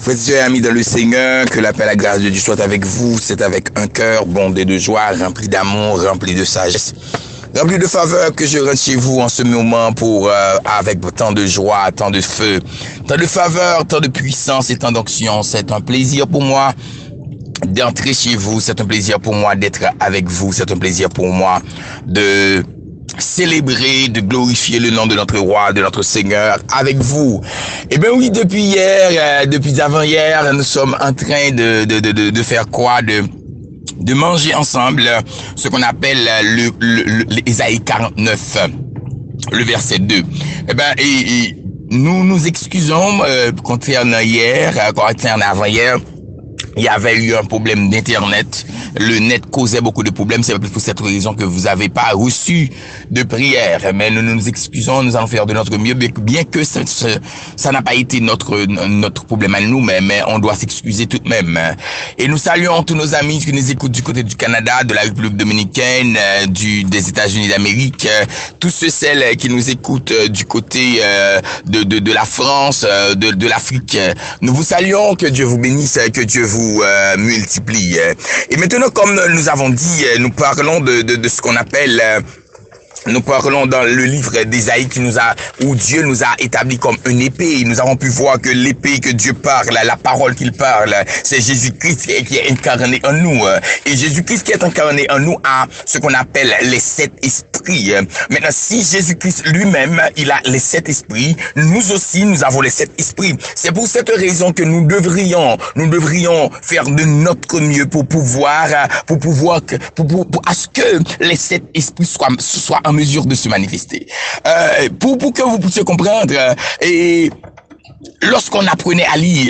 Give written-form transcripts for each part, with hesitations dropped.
Frères et amis dans le Seigneur, que la paix et la grâce de Dieu soient avec vous. C'est avec un cœur bondé de joie, rempli d'amour, rempli de sagesse, rempli de faveur que je rentre chez vous en ce moment pour, avec tant de joie, tant de feu, tant de faveur, tant de puissance et tant d'onction. C'est un plaisir pour moi d'entrer chez vous. C'est un plaisir pour moi d'être avec vous. C'est un plaisir pour moi de célébrer, de glorifier le nom de notre roi, de notre Seigneur avec vous. Eh bien oui, depuis hier, depuis avant-hier, nous sommes en train de faire quoi? De manger ensemble ce qu'on appelle l'Ésaïe 49, le verset 2. Eh ben, et nous nous excusons concernant hier, concernant avant-hier. Il y avait eu un problème d'internet. Le net causait beaucoup de problèmes. C'est pour cette raison que vous n'avez pas reçu de prière. Mais nous nous excusons. Nous allons faire de notre mieux. Bien que ça n'a pas été notre problème à nous, mais on doit s'excuser tout de même. Et nous saluons tous nos amis qui nous écoutent du côté du Canada, de la République dominicaine, des États-Unis d'Amérique, tous celles qui nous écoutent du côté de la France, de l'Afrique. Nous vous saluons. Que Dieu vous bénisse, que Dieu vous multiplie. Et maintenant, comme nous avons dit, nous parlons de ce qu'on appelle... Nous parlons dans le livre d'Ésaïe où Dieu nous a établi comme une épée. Nous avons pu voir que l'épée que Dieu parle, la parole qu'il parle, c'est Jésus-Christ qui est incarné en nous. Et Jésus-Christ qui est incarné en nous a ce qu'on appelle les 7 esprits. Maintenant, si Jésus-Christ lui-même, il a les 7 esprits, nous aussi, nous avons les 7 esprits. C'est pour cette raison que nous devrions faire de notre mieux pour à ce que les 7 esprits soient en mesure de se manifester. Pour que vous puissiez comprendre, et lorsqu'on apprenait à lire,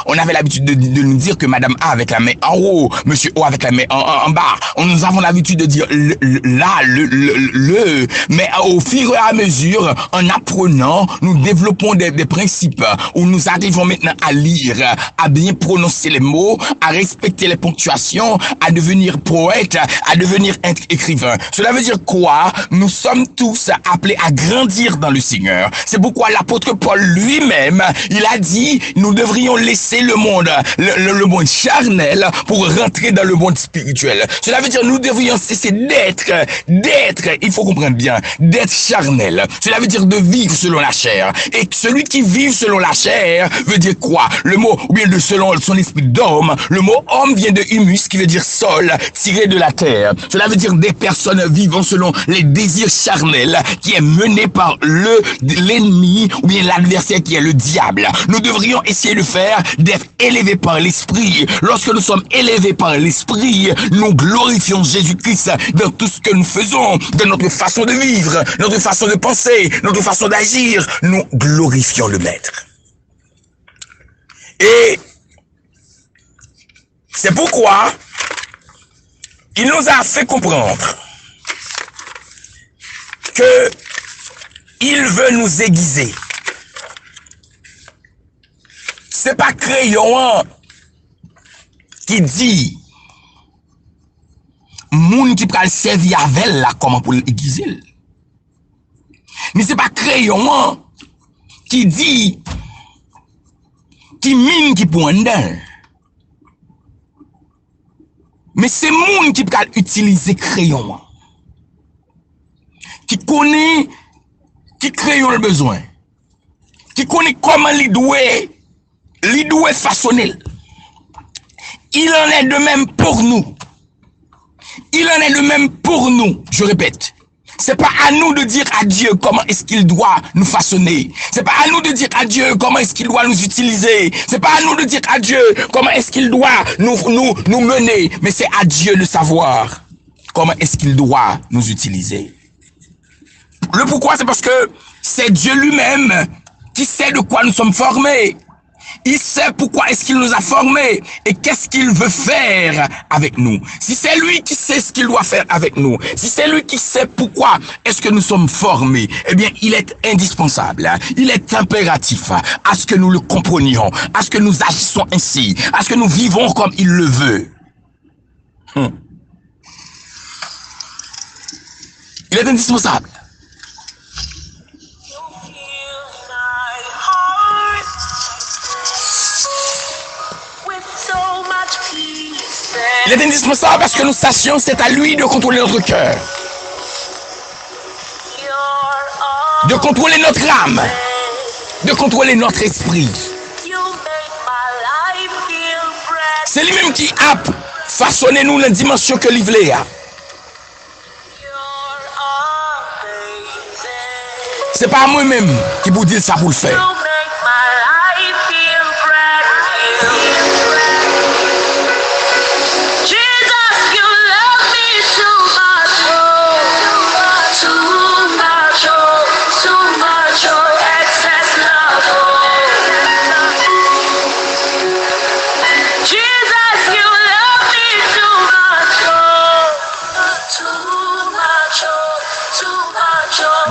on avait l'habitude de nous dire que Madame A avec la main en haut, Monsieur O avec la main en bas. Nous avons l'habitude de dire le. Mais au fur et à mesure, en apprenant, nous développons des principes où nous arrivons maintenant à lire, à bien prononcer les mots, à respecter les ponctuations, à devenir poète, à devenir écrivain. Cela veut dire quoi? Nous sommes tous appelés à grandir dans le Seigneur. C'est pourquoi l'apôtre Paul lui-même, il a dit, nous devrions laisser le monde monde charnel pour rentrer dans le monde spirituel. Cela veut dire, nous devrions cesser d'être, il faut comprendre bien, d'être charnel. Cela veut dire de vivre selon la chair. Et celui qui vit selon la chair veut dire quoi? Le mot, ou bien selon son esprit d'homme, le mot homme vient de humus, qui veut dire sol, tiré de la terre. Cela veut dire des personnes vivant selon les désirs charnels, qui est mené par l'ennemi, ou bien l'adversaire qui est le diable. Nous devrions essayer de faire d'être élevés par l'esprit. Lorsque nous sommes élevés par l'esprit, nous glorifions Jésus-Christ dans tout ce que nous faisons, dans notre façon de vivre, notre façon de penser, notre façon d'agir. Nous glorifions le Maître. Et c'est pourquoi il nous a fait comprendre que il veut nous aiguiser. C'est pas Crayon qui dit moun qui pral servir avec là comment pour l'aiguiser. Mais c'est pas Crayon qui dit qui mine qui pour en dedans. Mais c'est moun qui pral utiliser Crayon. Qui connaît qui Crayon le besoin. Qui connaît comment il doit façonner. Il en est de même pour nous. Il en est de même pour nous. Je répète. C'est pas à nous de dire à Dieu comment est-ce qu'il doit nous façonner. C'est pas à nous de dire à Dieu comment est-ce qu'il doit nous utiliser. C'est pas à nous de dire à Dieu comment est-ce qu'il doit nous mener. Mais c'est à Dieu de savoir comment est-ce qu'il doit nous utiliser. Le pourquoi, c'est parce que c'est Dieu lui-même qui sait de quoi nous sommes formés. Il sait pourquoi est-ce qu'il nous a formés et qu'est-ce qu'il veut faire avec nous. Si c'est lui qui sait ce qu'il doit faire avec nous, si c'est lui qui sait pourquoi est-ce que nous sommes formés, eh bien, il est indispensable, il est impératif à ce que nous le comprenions, à ce que nous agissons ainsi, à ce que nous vivons comme il le veut. Il est indispensable. Il est indispensable parce que nous sachions c'est à lui de contrôler notre cœur, de contrôler notre âme, de contrôler notre esprit. C'est lui-même qui a façonné nous la dimension que l'il voulait. C'est pas moi-même qui vous dis ça pour le faire.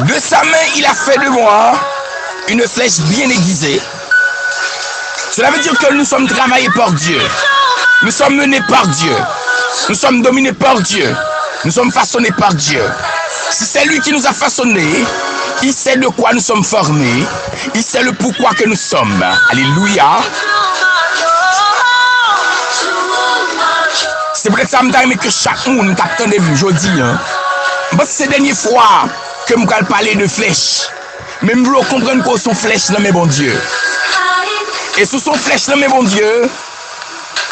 De sa main, il a fait de moi une flèche bien aiguisée. Cela veut dire que nous sommes travaillés par Dieu. Nous sommes menés par Dieu. Nous sommes dominés par Dieu. Nous sommes façonnés par Dieu. Si c'est lui qui nous a façonnés, il sait de quoi nous sommes formés. Il sait le pourquoi que nous sommes. Alléluia. C'est peut-être ça que chaque monde t'attend de vue aujourd'hui. Parce que c'est la dernière fois que je vais parler de flèches. Mais je veux comprendre que son flèche là, mes bon Dieu. Et sous son flèche là, mes bon Dieu,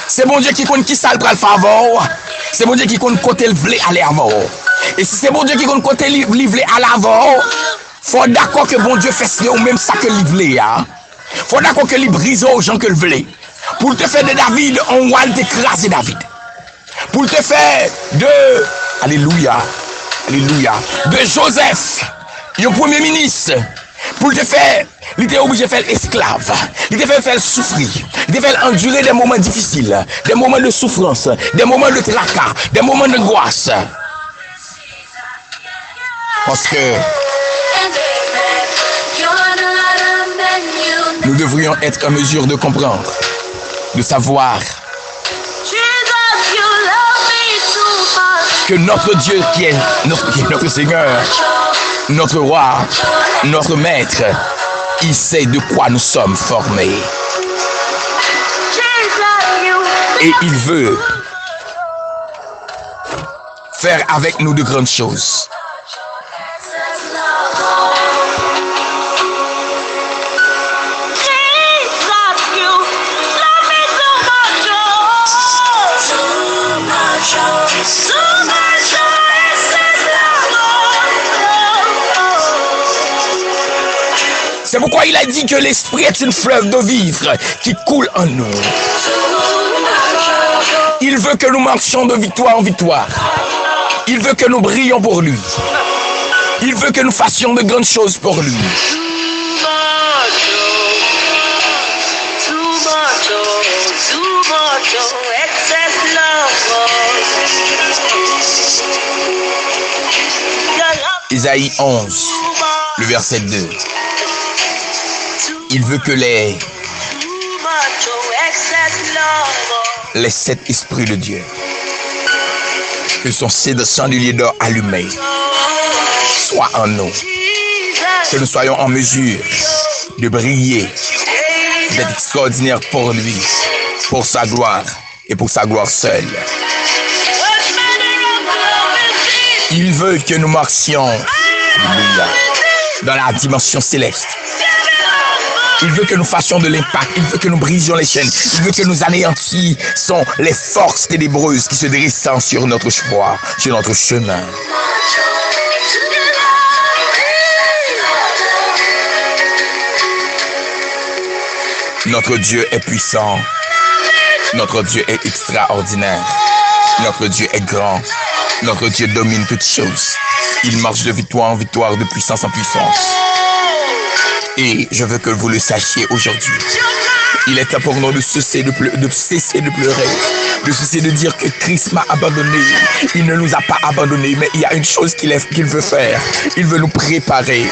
c'est bon Dieu qui compte qui ça le favor. C'est bon Dieu qui compte côté le vlé à l'avant. Et si c'est bon Dieu qui compte côté le vlé à l'avant, faut d'accord que bon Dieu fait ou même ça que le vlé. Faut d'accord que il brise aux gens que le vlé. Pour te faire de David, on va t'écraser David. Pour te faire de Alléluia. Alléluia. De Joseph, le premier ministre, pour te faire, il était obligé de faire esclave, il était fait souffrir, il était fait endurer des moments difficiles, des moments de souffrance, des moments de tracas, des moments d'angoisse. Parce que nous devrions être en mesure de comprendre, de savoir que notre Dieu qui est notre Seigneur, notre roi, notre maître, il sait de quoi nous sommes formés. Et il veut faire avec nous de grandes choses. C'est pourquoi il a dit que l'esprit est une fleuve d'eau vive qui coule en nous. Il veut que nous marchions de victoire en victoire. Il veut que nous brillions pour lui. Il veut que nous fassions de grandes choses pour lui. Isaïe 11, le verset 2. Il veut que les 7 esprits de Dieu, que son chandelier d'or allumé, soient en nous. Que nous soyons en mesure de briller, d'être extraordinaires pour lui, pour sa gloire et pour sa gloire seule. Il veut que nous marchions dans la dimension céleste. Il veut que nous fassions de l'impact. Il veut que nous brisions les chaînes. Il veut que nous anéantissions les forces ténébreuses qui se dressent sur notre choix, sur notre chemin. Notre Dieu est puissant. Notre Dieu est extraordinaire. Notre Dieu est grand. Notre Dieu domine toutes choses. Il marche de victoire en victoire, de puissance en puissance. Et je veux que vous le sachiez aujourd'hui. Il est temps pour nous de cesser de pleurer, de cesser de dire que Christ m'a abandonné. Il ne nous a pas abandonnés, mais il y a une chose qu'il veut faire. Il veut nous préparer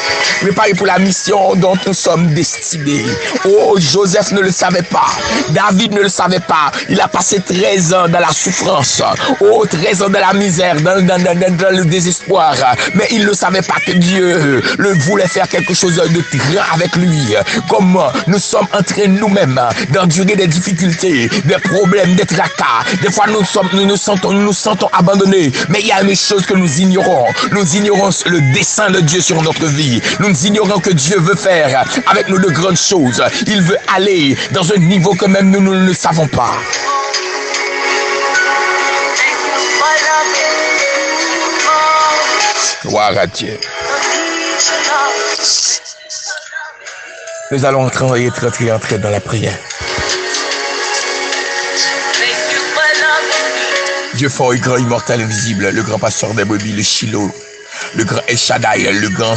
pour la mission dont nous sommes destinés. Oh, Joseph ne le savait pas. David ne le savait pas. Il a passé 13 ans dans la souffrance. Oh, 13 ans dans la misère, dans le désespoir. Mais il ne savait pas que Dieu voulait faire quelque chose de grand avec lui. Comme nous sommes en train nous-mêmes d'endurer des difficultés, des problèmes, des tracas. Des fois, nous nous sentons abandonnés. Mais il y a une chose que nous ignorons. Nous ignorons le dessein de Dieu sur notre vie. Nous ignorons que Dieu veut faire avec nous de grandes choses. Il veut aller dans un niveau que même nous ne le savons pas. Gloire à Dieu. Nous allons entrer dans la prière. Dieu fort et grand, immortel, invisible, le grand pasteur des brebis, le Shiloh, le grand El Shaddai, le grand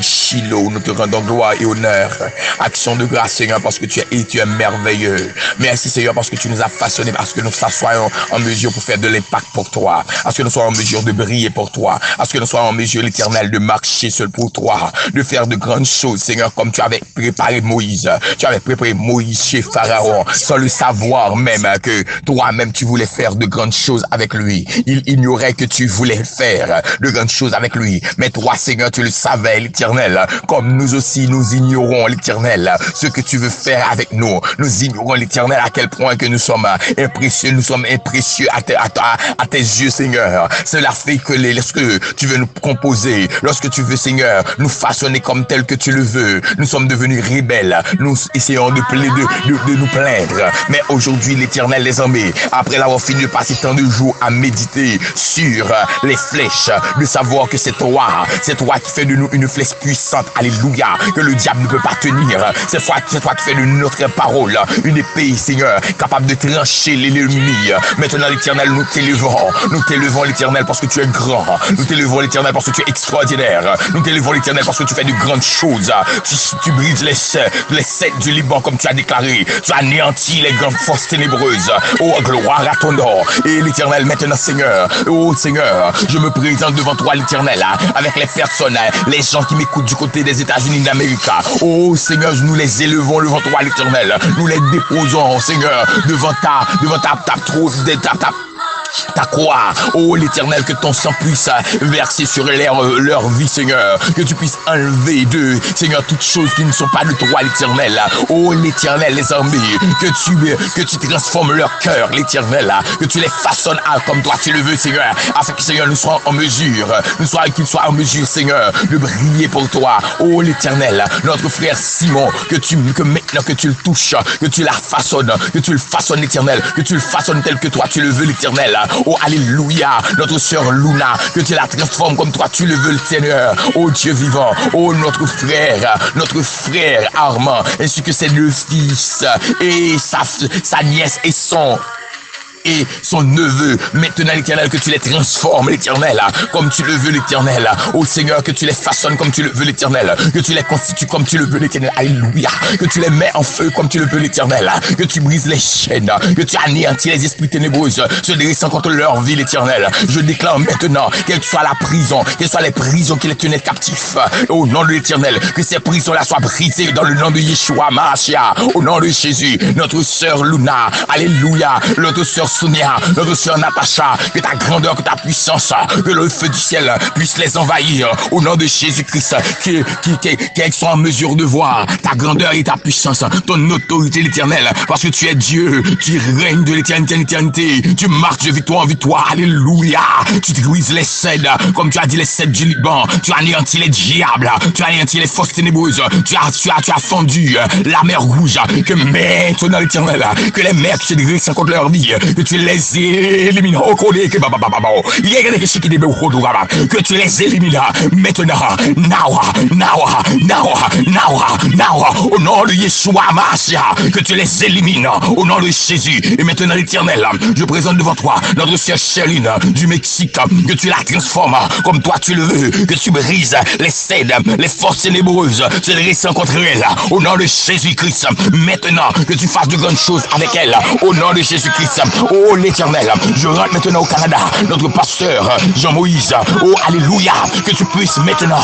Shiloh, nous te rendons gloire et honneur. Action de grâce, Seigneur, parce que tu es merveilleux. Merci, Seigneur, parce que tu nous as façonnés, parce que nous soyons en mesure pour faire de l'impact pour toi, parce que nous soyons en mesure de briller pour toi, parce que nous soyons en mesure, l'Éternel, de marcher seul pour toi, de faire de grandes choses, Seigneur, comme tu avais préparé Moïse. Tu avais préparé Moïse chez Pharaon, sans le savoir même que toi-même, tu voulais faire de grandes choses avec lui. Il ignorait que tu voulais faire de grandes choses avec lui. Mais toi, Seigneur, tu le savais, l'Éternel, comme nous aussi, nous ignorons, l'Éternel, ce que tu veux faire avec nous. Nous ignorons, l'Éternel, à quel point que nous sommes imprécieux à tes yeux, Seigneur. Cela fait que lorsque tu veux nous composer, lorsque tu veux, Seigneur, nous façonner comme tel que tu le veux, nous sommes devenus rebelles. Nous essayons de nous plaindre. Mais aujourd'hui, l'Éternel, les armées, après l'avoir fini de passer tant de jours à méditer sur les flèches, de savoir que c'est toi qui fais de nous une flèche puissante, alléluia, que le diable ne peut pas tenir. C'est toi qui fais de notre parole une épée, Seigneur, capable de trancher l'ennemi. Maintenant, l'Éternel, nous t'élevons, l'Éternel, parce que tu es grand. Nous t'élevons, l'Éternel, parce que tu es extraordinaire. Nous t'élevons, l'Éternel, parce que tu fais de grandes choses. Tu brises les sept du Liban, comme tu as déclaré. Tu anéantis les grandes forces ténébreuses. Oh, gloire à ton nom. Et l'Éternel, maintenant, Seigneur, oh Seigneur, je me présente devant toi, l'Éternel, avec les personnes, les gens qui m'écoutent du côté des États-Unis d'Amérique. Oh Seigneur, nous les élevons devant toi, l'Éternel. Nous les déposons, Seigneur, devant ta croix, oh l'Éternel, que ton sang puisse verser sur leur vie, Seigneur, que tu puisses enlever d'eux, Seigneur, toutes choses qui ne sont pas de toi, l'Éternel. Oh l'Éternel, les armées, que tu transformes leur cœur, l'Éternel, que tu les façonnes comme toi tu le veux, Seigneur, afin que, Seigneur, qu'ils soient en mesure, Seigneur, de briller pour toi. Oh l'Éternel, notre frère Simon, que maintenant que tu le touches, que tu la façonnes, que tu le façonnes, l'Éternel, que tu le façonnes tel que toi tu le veux, l'Éternel. Oh, alléluia, notre sœur Luna, que tu la transformes comme toi tu le veux, le Seigneur. Oh, Dieu vivant, oh, notre frère Armand, ainsi que ses deux fils, et sa nièce et son neveu, maintenant, l'Éternel, que tu les transformes, l'Éternel, comme tu le veux, l'Éternel. Oh Seigneur, que tu les façonnes comme tu le veux, l'Éternel, que tu les constitues comme tu le veux, l'Éternel, alléluia, que tu les mets en feu comme tu le veux, l'Éternel, que tu brises les chaînes, que tu anéantis les esprits ténébreux se dressant contre leur vie, l'Éternel. Je déclare maintenant, quelle que soit la prison, quelles soient les prisons qui les tenaient captifs, au nom de l'Éternel, que ces prisons-là soient brisées dans le nom de Yeshua Mashiach, au nom de Jésus. Notre sœur Luna, alléluia, notre sœur Sonia, notre sœur Natacha, que ta grandeur, que ta puissance, que le feu du ciel puisse les envahir au nom de Jésus-Christ, qu'elles soient en mesure de voir ta grandeur et ta puissance, ton autorité, l'Éternel, parce que tu es Dieu, tu règnes de l'éternité en éternité, tu marches de victoire en victoire, alléluia, tu brises les cèdres, comme tu as dit les cèdres du Liban, tu anéantis les diables, tu anéantis les forces ténébreuses, tu as fendu la mer rouge, que maintenant, l'Éternel, que les mers qui se dressent contre leur vie, que tu les élimines, que tu les élimines maintenant, au nom de Yeshua Mashiach, que tu les élimines au nom de Jésus. Et maintenant, l'Éternel, je présente devant toi notre sœur Chéline du Mexique, que tu la transformes comme toi tu le veux, que tu brises les cèdres, les forces ténébreuses se dressant contre elle, au nom de Jésus-Christ. Maintenant, que tu fasses de grandes choses avec elle, au nom de Jésus-Christ. Oh l'Éternel, je rentre maintenant au Canada, notre pasteur Jean-Moïse, oh alléluia, que tu puisses maintenant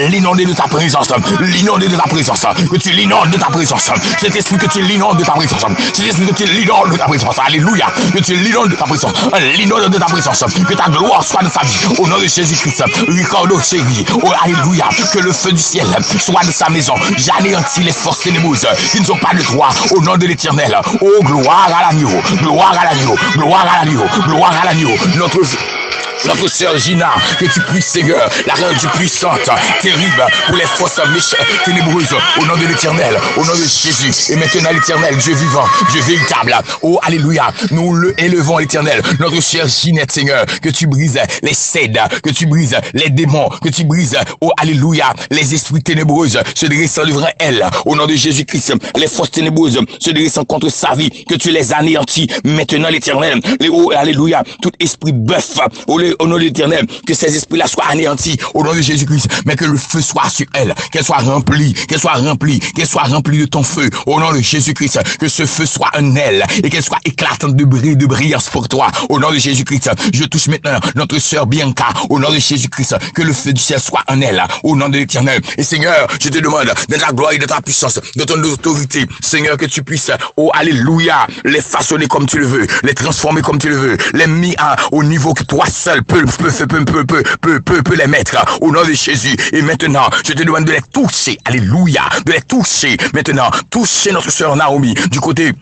l'inonder de ta présence, que tu l'inondes de ta présence, cet esprit que tu l'inondes de ta présence, cet esprit que tu l'inondes de ta présence, alléluia, que tu l'inondes de ta présence, l'inonde de ta présence, que ta gloire soit de sa vie, au nom de Jésus-Christ, Ricardo chéri, oh alléluia, que le feu du ciel soit de sa maison, j'anéantis les forces ténébreuses qui ne sont pas de toi, au nom de l'Éternel, oh gloire à l'agneau, l'agneau, gloire à l'agneau, gloire à l'agneau, gloire à l'agneau. Notre sœur Gina, que tu puisses, Seigneur, la rendre puissante, terrible pour les forces ténébreuses, au nom de l'Éternel, au nom de Jésus. Et maintenant, l'Éternel, Dieu vivant, Dieu véritable. Oh, alléluia, nous le élevons, l'Éternel. Notre chère Ginette, Seigneur, que tu brises les cèdres, que tu brises les démons, que tu brises, oh, alléluia, les esprits ténébreuses se dressant devant elle. Au nom de Jésus-Christ, les forces ténébreuses se dressant contre sa vie, que tu les anéantis. Maintenant, l'Éternel, oh, alléluia, tout esprit bœuf, au nom de l'Éternel, que ces esprits-là soient anéantis au nom de Jésus-Christ, mais que le feu soit sur elle, qu'elle soit remplie, qu'elle soit remplie de ton feu au nom de Jésus-Christ, que ce feu soit un aile et qu'elle soit éclatante de brillance pour toi au nom de Jésus-Christ. Je touche maintenant notre sœur Bianca au nom de Jésus-Christ, que le feu du ciel soit un aile au nom de l'Éternel. Et Seigneur, je te demande de ta gloire et de ta puissance, de ton autorité, Seigneur, que tu puisses, oh alléluia, les façonner comme tu le veux, les transformer comme tu le veux, les mis au niveau que toi seul peut les mettre au nom de Jésus. Et maintenant, je te demande de les toucher. Alléluia. De les toucher. Maintenant, toucher notre sœur Naomi du côté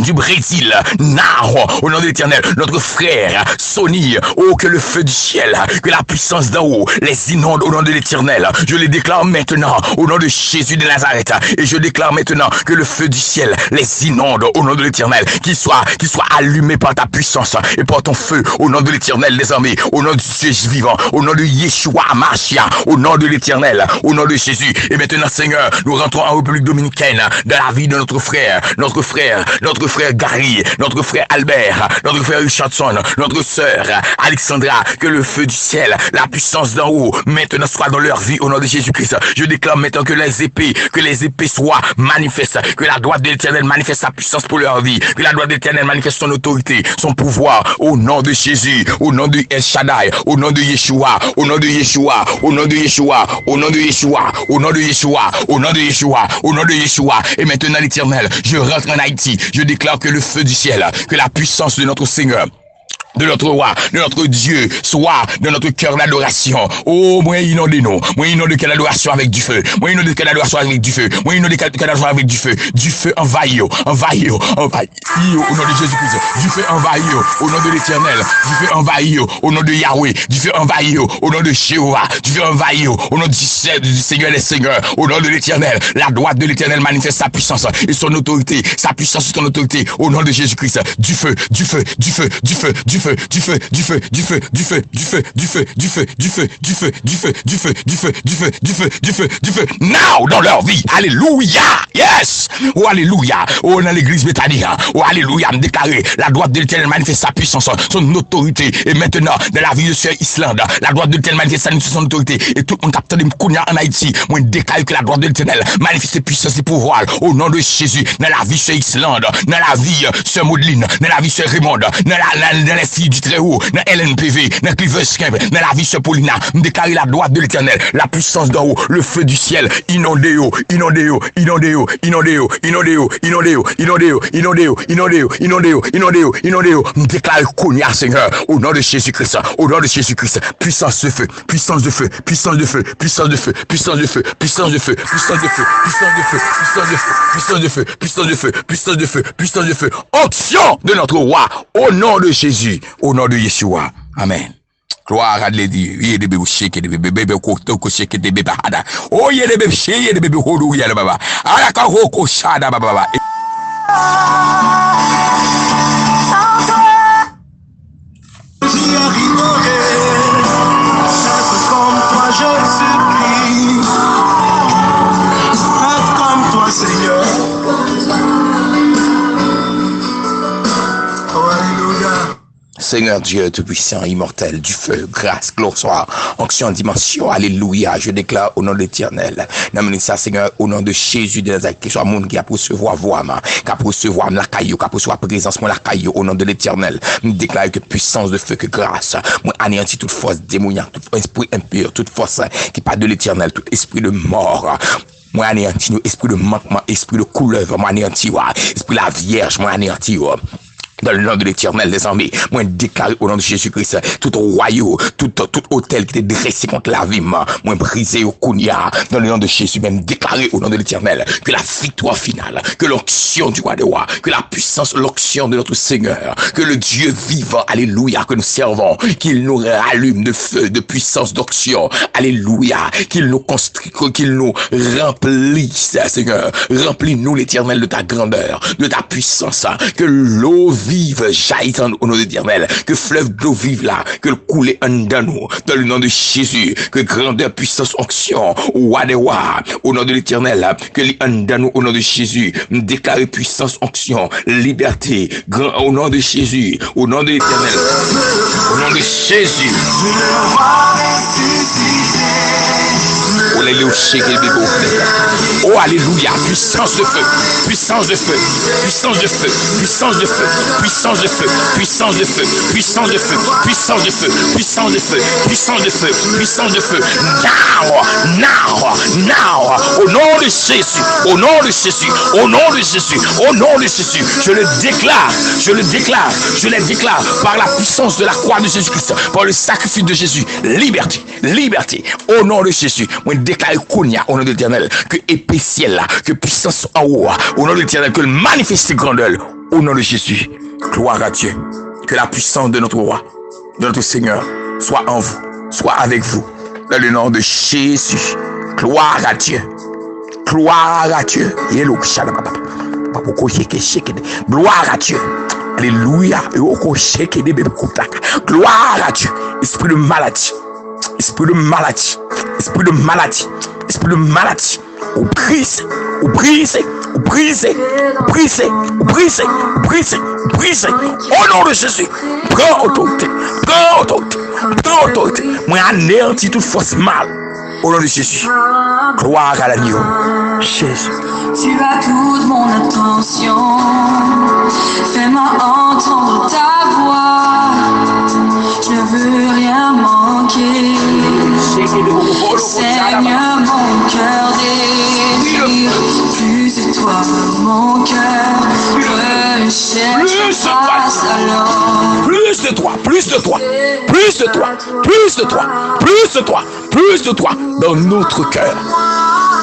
du Brésil, Naro, au nom de l'Éternel, notre frère, Sonny, oh, que le feu du ciel, que la puissance d'en haut les inonde au nom de l'Éternel. Je les déclare maintenant au nom de Jésus de Nazareth, et je déclare maintenant que le feu du ciel les inonde au nom de l'Éternel, qu'il soit allumé par ta puissance et par ton feu au nom de l'Éternel des armées, au nom de Dieu vivant, au nom de Yeshua Mashiach, au nom de l'Éternel, au nom de Jésus. Et maintenant, Seigneur, nous rentrons en République dominicaine dans la vie de notre frère Gary, notre frère Albert, notre frère Richardson, notre sœur Alexandra, que le feu du ciel, la puissance d'en haut, maintenant soit dans leur vie au nom de Jésus-Christ. Je déclare maintenant que les épées soient manifestes, que la droite de l'Éternel manifeste sa puissance pour leur vie, que la droite de l'Éternel manifeste son autorité, son pouvoir, au nom de Jésus, au nom de El Shaddai, au nom de Yeshua, au nom de Yeshua, au nom de Yeshua, au nom de Yeshua, au nom de Yeshua, au nom de Yeshua, au nom de Yeshua. Et maintenant, l'Éternel, je rentre en Haïti, je déclare que le feu du ciel, que la puissance de notre Seigneur, de notre roi, de notre Dieu, soit dans notre cœur d'adoration. Oh, moi, inondez-nous. Moi, inondez quelle adoration avec du feu. Moi, inondez quelle adoration avec du feu. Moi, inondez quelle adoration avec du feu. Du feu envahit, au nom de Jésus-Christ. Du feu envahit, au nom de l'Éternel. Du feu envahit, au nom de Yahweh. Du feu envahit, au nom de Jéhovah. Du feu envahit, au nom du Seigneur des Seigneurs. Au nom de l'Éternel. La droite de l'Éternel manifeste sa puissance et son autorité. Sa puissance et son autorité. Au nom de Jésus-Christ. Du feu, du feu, du feu, du feu, du feu. Du feu, du feu, du feu, du feu, du feu, du feu, du feu, du feu, du feu, du feu, du feu, du feu, du feu, du feu, du feu, du feu, now dans leur vie. Alléluia. Yes. Oh, alléluia. Oh, dans l'église béthanienne. Oh, alléluia. Me déclarer la droite de l'Éternel manifeste sa puissance, son autorité. Et maintenant, dans la vie de Sœur Islande, la droite de l'Éternel manifeste son autorité. Et tout le monde capte de Mkounia en Haïti. Moi, déclare que la droite de l'Éternel manifeste ses puissances et pouvoirs. Au nom de Jésus, dans la vie de Sœur Islande, dans la vie de Sœur Maudeline, dans la vie de Sœur Raymond, dans les filles du Très-Haut, dans LNPV, dans Clivers Camp, dans la vie de Paulina, me déclarer la droite de l'Éternel, la puissance d'en haut, le feu du ciel, inondez-o, inondez-o, inondez-o, inondez-o, inondez-o, inondez-o, inondez-o, inondez-o, inondez-o, inondez-o, inondez-o, inondez-o, me déclarer Konya, Seigneur, au nom de Jésus-Christ, au nom de Jésus-Christ, puissance de feu, puissance de feu, puissance de feu, puissance de feu, puissance de feu, puissance de feu, puissance de feu, puissance de feu, puissance de feu, puissance de feu, puissance de feu, puissance de feu, puissance de feu, onction de notre roi, au nom de Jésus, au nom de Yeshua. Amen. Gloire à Dieu. Il des bébés shake, des bébés koto shake, des bébés hada. Oh, il y a des bébés shake, des bébés hodu ya baba. Ala ka hoko shada baba. J'y arriverai. Être comme toi, Jésus-Christ. Être comme toi, Seigneur. Oh, alléluia. Seigneur Dieu Tout-Puissant, immortel, du feu, grâce, gloire, onction, dimension, alléluia, je déclare au nom de l'Éternel, n'amenez ça, Seigneur, au nom de Jésus de Nazareth, que soit monde qui a pour recevoir voix, qui a pour recevoir la caillou, qui a pour recevoir présence, moi la caillou, au nom de l'Éternel, me déclare que puissance de feu, que grâce, moi anéantis toute force démoniaque, tout esprit impur, toute force qui part de l'Éternel, tout esprit de mort. Moi anéantis, esprit de manquement, esprit de couleuvre, moi anéantis, esprit de la Vierge, moi anéantis, Dans le nom de l'Éternel des armées, moi déclare au nom de Jésus-Christ, tout royaume, tout hôtel qui était dressé contre la vie, moi brisé au Kounia, dans le nom de Jésus, même déclaré au nom de l'Éternel, que la victoire finale, que l'onction du roi des rois, que la puissance, l'onction de notre Seigneur, que le Dieu vivant, alléluia, que nous servons, qu'il nous rallume de feu, de puissance, d'onction, alléluia, qu'il nous construit, qu'il nous remplisse, Seigneur, remplis-nous l'Éternel de ta grandeur, de ta puissance, que l'eau vive jaillisse au nom de l'Éternel, que fleuve d'eau vive là, que le couler en dans nous, dans le nom de Jésus, que grandeur, puissance, onction, roi des rois, au nom de l'Éternel, que en dans nous, au nom de Jésus, déclarer puissance, onction, liberté, grand, au nom de Jésus, au nom de l'Éternel, au nom de Jésus. Oh alléluia, puissance de feu, puissance de feu, puissance de feu, puissance de feu, puissance de feu, puissance de feu, puissance de feu, puissance de feu, puissance de feu, puissance de feu, puissance de feu. Now, au nom de Jésus, au nom de Jésus, au nom de Jésus, au nom de Jésus, je le déclare, je le déclare par la puissance de la croix de Jésus-Christ, par le sacrifice de Jésus, liberté, liberté, au nom de Jésus. Moi déclare Kounia au nom de l'Éternel, que épée ciel là, que puissance en haut, au nom de l'Éternel, que le manifeste grandeur, au nom de Jésus. Gloire à Dieu. Que la puissance de notre roi, de notre Seigneur, soit en vous, soit avec vous, dans le nom de Jésus. Gloire à Dieu. Gloire à Dieu. Gloire à Dieu. Alléluia. Gloire à Dieu. Esprit de maladie. Esprit de maladie. Esprit de maladie. Esprit de maladie. Ou brise. Ou brise. Ou brise. Brise. Ou brise. Brise. Brise. Au nom de Jésus. Prends autorité. Prends autorité. Prends autorité. Moi anéantis toute force mal. Au nom de Jésus. Gloire à l'agneau. Jésus. Tu as toute mon attention. Fais-moi entendre ta voix. Je ne veux rien manquer. Seigneur, mon cœur désire plus de toi, mon cœur recherche ta salon. Plus de toi, plus de toi, plus de toi, plus de toi, plus de toi, plus de toi dans notre cœur.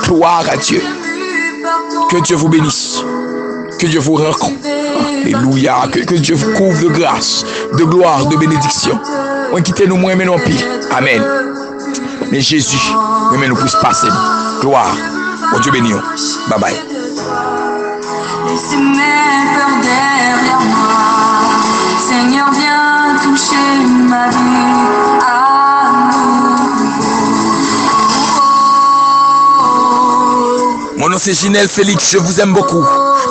Gloire à Dieu. Que Dieu vous bénisse. Que Dieu vous rencontre. Alléluia. Que Dieu vous couvre de grâce, de gloire, de bénédiction. On quitte nous moins, mais non pire. Amen. Mais Jésus, mais nous puisse passer. Gloire. Bon Dieu béni. Bye bye. Laissez mes peurs derrière moi. Seigneur, viens toucher ma vie à nouveau. Mon nom c'est Ginelle Félix, je vous aime beaucoup,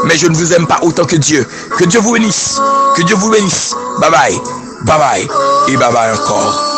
mais je ne vous aime pas autant que Dieu. Que Dieu vous bénisse. Que Dieu vous bénisse. Bye bye. Bye bye. Et bye bye encore.